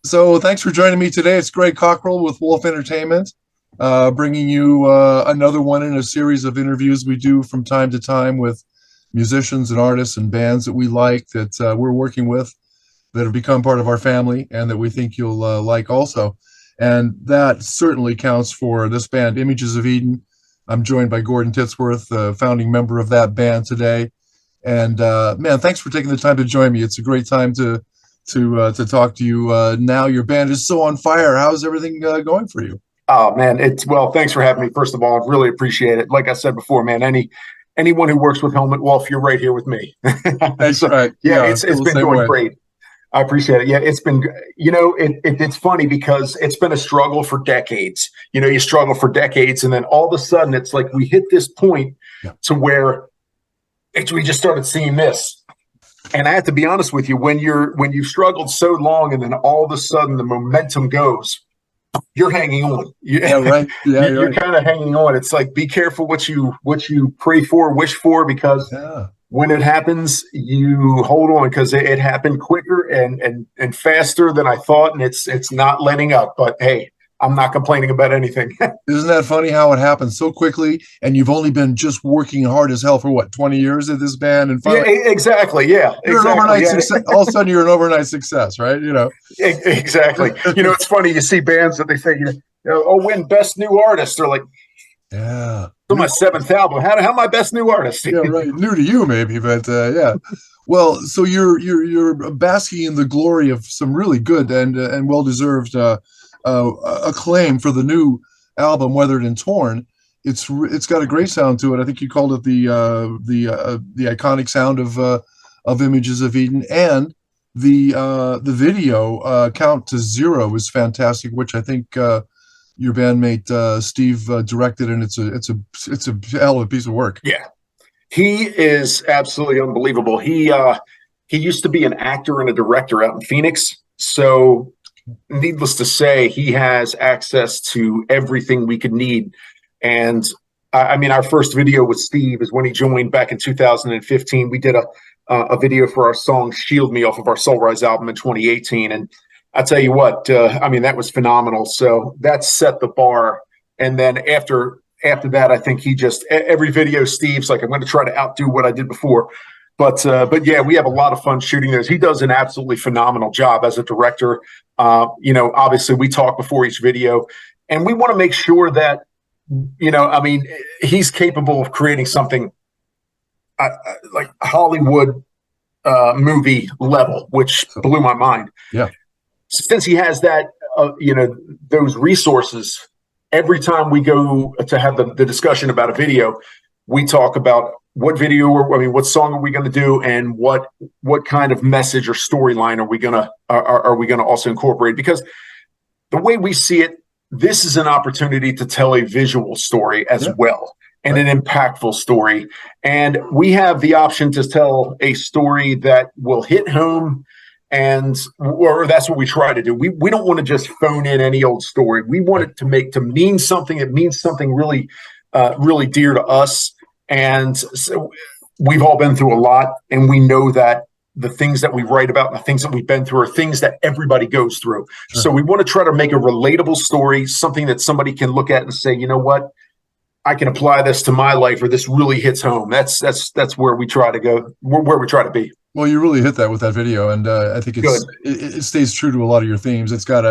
So thanks for joining me today. It's Gregg Cockrell with Wolf Entertainment, bringing you another one in a series of interviews we do from time to time with musicians and artists and bands that we like, that we're working with, that have become part of our family, and that we think you'll like also. And that certainly counts for this band, Images of Eden. I'm joined by Gordon Tittsworth, the founding member of that band today. And man, thanks for taking the time to join me. It's a great time to talk to you. Now your band is so on fire. How's everything going for you? Oh man, thanks for having me. First of all, I really appreciate it. Like I said before, man, anyone who works with Helmet Wolf, you're right here with me. That's So, right. yeah, Yeah, I it's feel the been same going way. great. I appreciate it. Yeah, it's funny because it's been a struggle for decades. You struggle for decades, and then all of a sudden, it's like we hit this point Yeah. to where we just started seeing this. And I have to be honest with you, when you've struggled so long, and then all of a sudden the momentum goes, you're hanging on. Yeah, right. Yeah, you're You're right. kind of hanging on. It's like, be careful what you pray for, wish for, because Yeah. when it happens, you hold on, because it happened quicker and faster than I thought, and it's not letting up. But hey, I'm not complaining about anything. Isn't that funny how it happens so quickly? And you've only been just working hard as hell for what, 20 years at this band, and Yeah, finally exactly. Yeah, you're an exactly. overnight Yeah, success. All of a sudden, you're an overnight success, right? exactly. It's funny. You see bands that they say, oh, win best new artist. They're like, Yeah. to my seventh album. How am I best new artist? Yeah, right. New to you, maybe, but yeah. Well, so you're basking in the glory of some really good and well deserved acclaim for the new album, Weathered and Torn. It's got a great sound to it. I think you called it the iconic sound of Images of Eden, and the video Count to Zero is fantastic, which I think your bandmate Steve directed, and it's a hell of a piece of work. Yeah, he is absolutely unbelievable. He used to be an actor and a director out in Phoenix. So needless to say, he has access to everything we could need. And I mean, our first video with Steve is when he joined back in 2015. We did a video for our song "Shield Me" off of our Soul Rise album in 2018, and I tell you what, I mean, that was phenomenal. So that set the bar. And then after that, I think he just every video, Steve's like, I'm going to try to outdo what I did before. But yeah, we have a lot of fun shooting those. He does an absolutely phenomenal job as a director. Obviously we talk before each video, and we want to make sure that, I mean, he's capable of creating something like Hollywood movie level, which blew my mind. Yeah. Since he has that, those resources, every time we go to have the discussion about a video, we talk about what song are we going to do, and what kind of message or storyline are we gonna also incorporate? Because the way we see it, this is an opportunity to tell a visual story as well, and Right. an impactful story. And we have the option to tell a story that will hit home, or that's what we try to do. We don't want to just phone in any old story. We want it to mean something. It means something really, really dear to us. And so we've all been through a lot, and we know that the things that we write about and the things that we've been through are things that everybody goes through. Sure. So we want to try to make a relatable story, something that somebody can look at and say, you know what, I can apply this to my life, or this really hits home. That's where we try to go, where we try to be. Well, you really hit that with that video, and I think Good. it stays true to a lot of your themes. It's got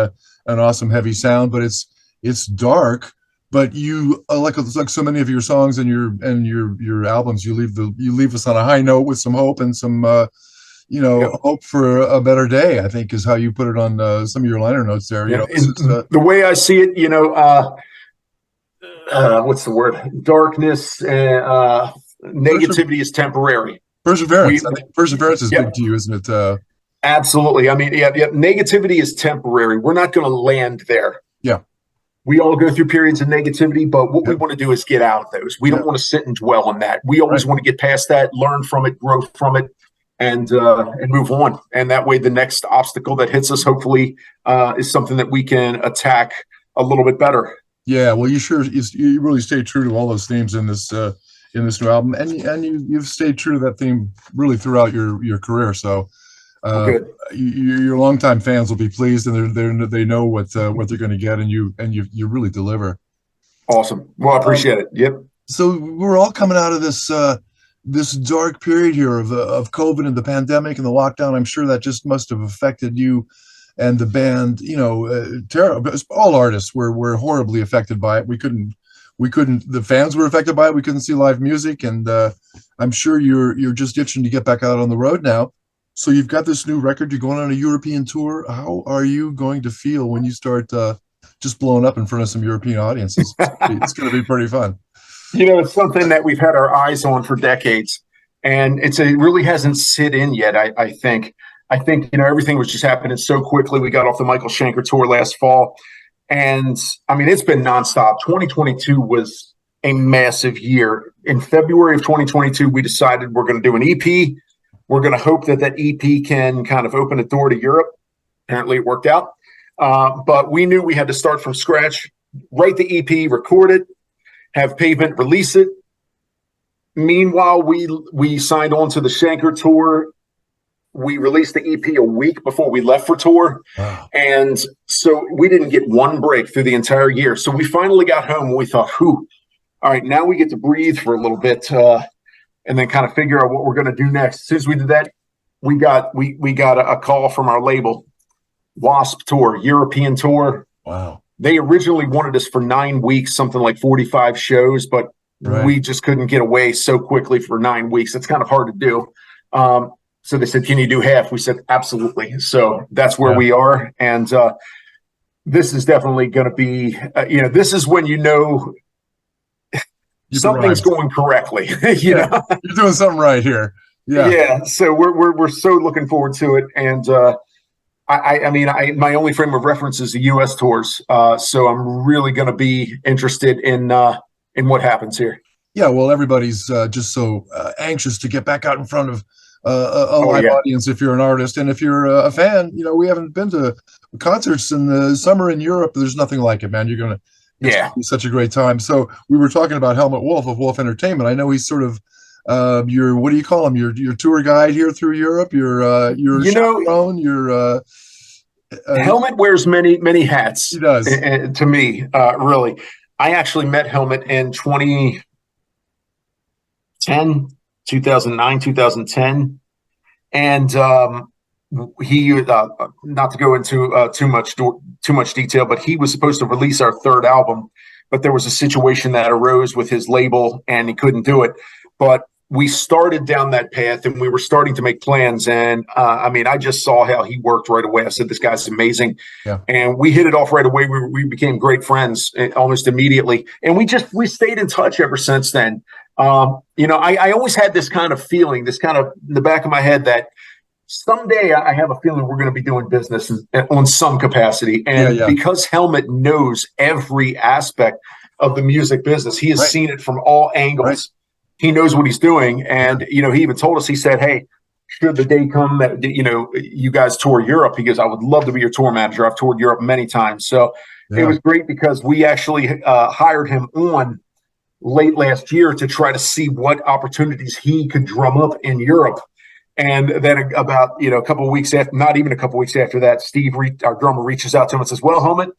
an awesome heavy sound, but it's dark. But you like so many of your songs and your albums, you leave us on a high note with some hope and some hope for a better day, I think, is how you put it on some of your liner notes there. Yeah. The way I see it, what's the word? Darkness, negativity is temporary. Perseverance. I think perseverance is Yeah. big to you, isn't it? Absolutely. I mean, yeah. Negativity is temporary. We're not going to land there. Yeah. We all go through periods of negativity, but what we Yeah. want to do is get out of those. We don't want to sit and dwell on that. We always want to get past that, learn from it, grow from it, and move on. And that way, the next obstacle that hits us, hopefully, is something that we can attack a little bit better. Yeah. Well, you really stay true to all those themes in this new album, and you've stayed true to that theme really throughout your career. So Well, uh, good. your longtime fans will be pleased, and they know what they're going to get, and you really deliver. Awesome. Well, I Um, appreciate it. Yep. so we're all coming out of this dark period here of COVID and the pandemic and the lockdown. I'm sure that just must have affected you and the band. Terrible. All artists were horribly affected by it. We couldn't. The fans were affected by it. We couldn't see live music, and I'm sure you're just itching to get back out on the road now. So you've got this new record. You're going on a European tour. How are you going to feel when you start just blowing up in front of some European audiences? It's going to be pretty fun. It's something that we've had our eyes on for decades, and it really hasn't sit in yet. I think. Everything was just happening so quickly. We got off the Michael Schenker tour last fall, and I mean it's been nonstop. 2022 was a massive year. In February of 2022, we decided we're going to do an EP. We're going to hope that EP can kind of open a door to Europe. Apparently, it worked out, but we knew we had to start from scratch. Write the EP, record it, have Pavement release it. Meanwhile, we signed on to the Schenker tour. We released the EP a week before we left for tour. Wow. And so we didn't get one break through the entire year. So we finally got home and we thought, whew, all right, now we get to breathe for a little bit and then kind of figure out what we're going to do next. As soon as we did that, we got a call from our label, Wasp Tour, European Tour. Wow. They originally wanted us for 9 weeks, something like 45 shows, but we just couldn't get away so quickly for 9 weeks. It's kind of hard to do. So they said, can you do half? We said, absolutely. So that's where we are. And this is definitely going to be, this is when something's going correctly. You're doing something right here. Yeah. So we're so looking forward to it. And my only frame of reference is the U.S. tours. So I'm really going to be interested in what happens here. Yeah. Well, everybody's just so anxious to get back out in front of a live audience if you're an artist, and if you're a fan. We haven't been to concerts in the summer in Europe. There's nothing like it, man. You're gonna be such a great time. So we were talking about Helmut Wolf of Wolf Entertainment. I know he's sort of your, what do you call him, your tour guide here through Europe, your chaperone, your Helmut wears many hats. He does. To me, really. I actually met Helmut in 2009, 2010. And he, not to go into too much detail, but he was supposed to release our third album, but there was a situation that arose with his label and he couldn't do it. But we started down that path and we were starting to make plans. And I just saw how he worked right away. I said, this guy's amazing. Yeah. And we hit it off right away. We became great friends almost immediately. And we stayed in touch ever since then. I always had this kind of feeling, this kind of in the back of my head that someday I have a feeling we're going to be doing business on some capacity. And because Helmut knows every aspect of the music business, he has seen it from all angles. Right. He knows what he's doing. And, he even told us, he said, hey, should the day come that, you guys tour Europe, he goes, I would love to be your tour manager. I've toured Europe many times. So it was great because we actually hired him on late last year to try to see what opportunities he could drum up in Europe. And then about, a couple of weeks after, not even a couple of weeks after that, Steve, our drummer, reaches out to him and says, well, Helmut,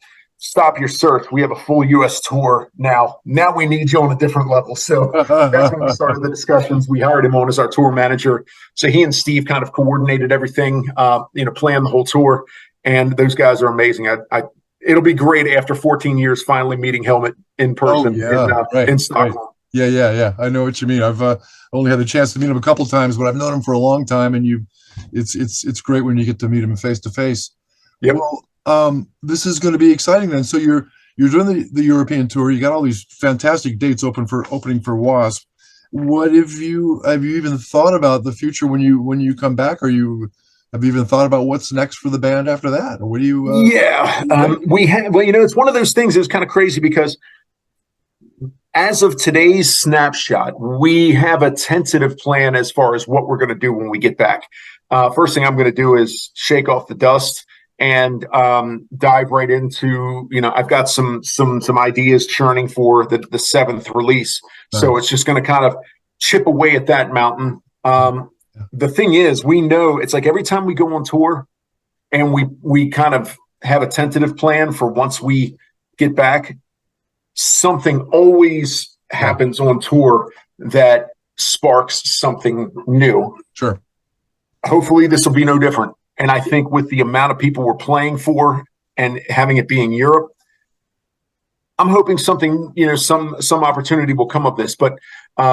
stop your search. We have a full U.S. tour now. Now we need you on a different level. So that's when we started the discussions. We hired him on as our tour manager. So he and Steve kind of coordinated everything, planned the whole tour. And those guys are amazing. It'll be great after 14 years finally meeting Helmut in person in Stockholm. Right. Yeah. I know what you mean. I've only had the chance to meet him a couple of times, but I've known him for a long time. And it's great when you get to meet him face to face. Yep. Well, this is going to be exciting then. So you're doing the European tour. You got all these fantastic dates opening for Wasp. What have you even thought about the future when you come back? Have you even thought about what's next for the band after that? Or what do you? We have. Well, it's one of those things that's kind of crazy because as of today's snapshot, we have a tentative plan as far as what we're going to do when we get back. First thing I'm going to do is shake off the dust and dive right into, I've got some ideas churning for the seventh release. Nice. So it's just going to kind of chip away at that mountain. the thing is, we know it's like every time we go on tour and we kind of have a tentative plan for once we get back, something always happens on tour that sparks something new. Sure. Hopefully this will be no different. And I think with the amount of people we're playing for and having it be in Europe, I'm hoping something, some opportunity will come of this. But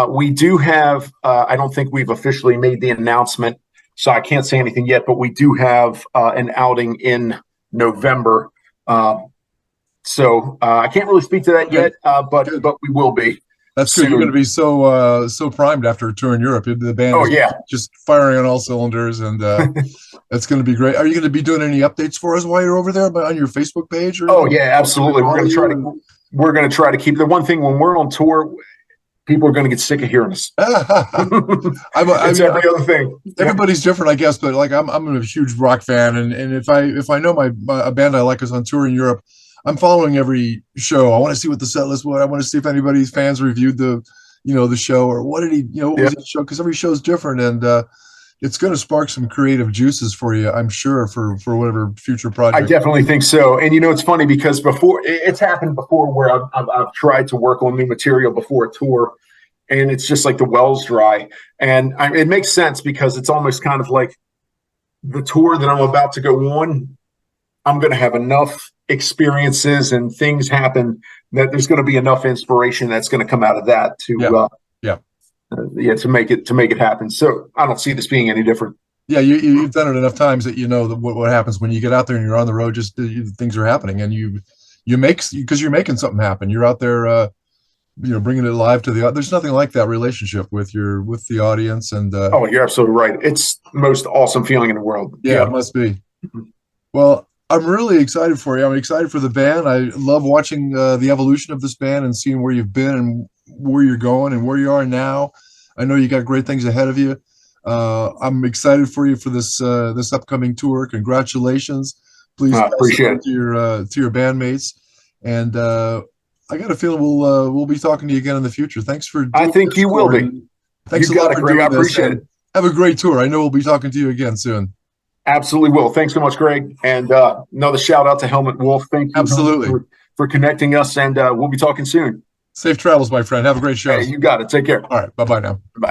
we do have, I don't think we've officially made the announcement, so I can't say anything yet, but we do have an outing in November. So I can't really speak to that yet, but we will be. That's good. You're going to be so primed after a tour in Europe. The band is just firing on all cylinders, and that's going to be great. Are you going to be doing any updates for us while you're over there on your Facebook page? Or Absolutely. We're going to try to keep the one thing when we're on tour. People are going to get sick of hearing us. It's every other thing. Everybody's different, I guess, but like I'm a huge rock fan, and if I know a band I like is on tour in Europe, I'm following every show. I want to see what the set list was. I want to see if anybody's fans reviewed the show, or what did he, what was the show? Because every show is different, and it's going to spark some creative juices for you, I'm sure, for whatever future project. I definitely think so. And it's funny because it's happened before where I've tried to work on new material before a tour, and it's just like the well's dry. And it makes sense because it's almost kind of like the tour that I'm about to go on. I'm going to have enough experiences and things happen that there's going to be enough inspiration that's going to come out of that to make it happen. So I don't see this being any different. Yeah, you've done it enough times that what happens when you get out there and you're on the road. Just things are happening, and you make, because you're making something happen. You're out there, bringing it live to the. There's nothing like that relationship with the audience. And you're absolutely right. It's the most awesome feeling in the world. Yeah, it must be. Well, I'm really excited for you. I'm excited for the band. I love watching the evolution of this band and seeing where you've been and where you're going and where you are now. I know you got great things ahead of you. I'm excited for you for this upcoming tour. Congratulations! Please appreciate it to your bandmates, and I got a feeling we'll be talking to you again in the future. Thanks for. I think you will be. Thanks a lot for doing this. I appreciate it. Have a great tour. I know we'll be talking to you again soon. Absolutely will. Thanks so much, Greg. And another shout out to Helmut Wolf. Thank you absolutely for connecting us, and we'll be talking soon. Safe travels, my friend. Have a great show. Hey, you got it. Take care. All right. Bye-bye now. Bye.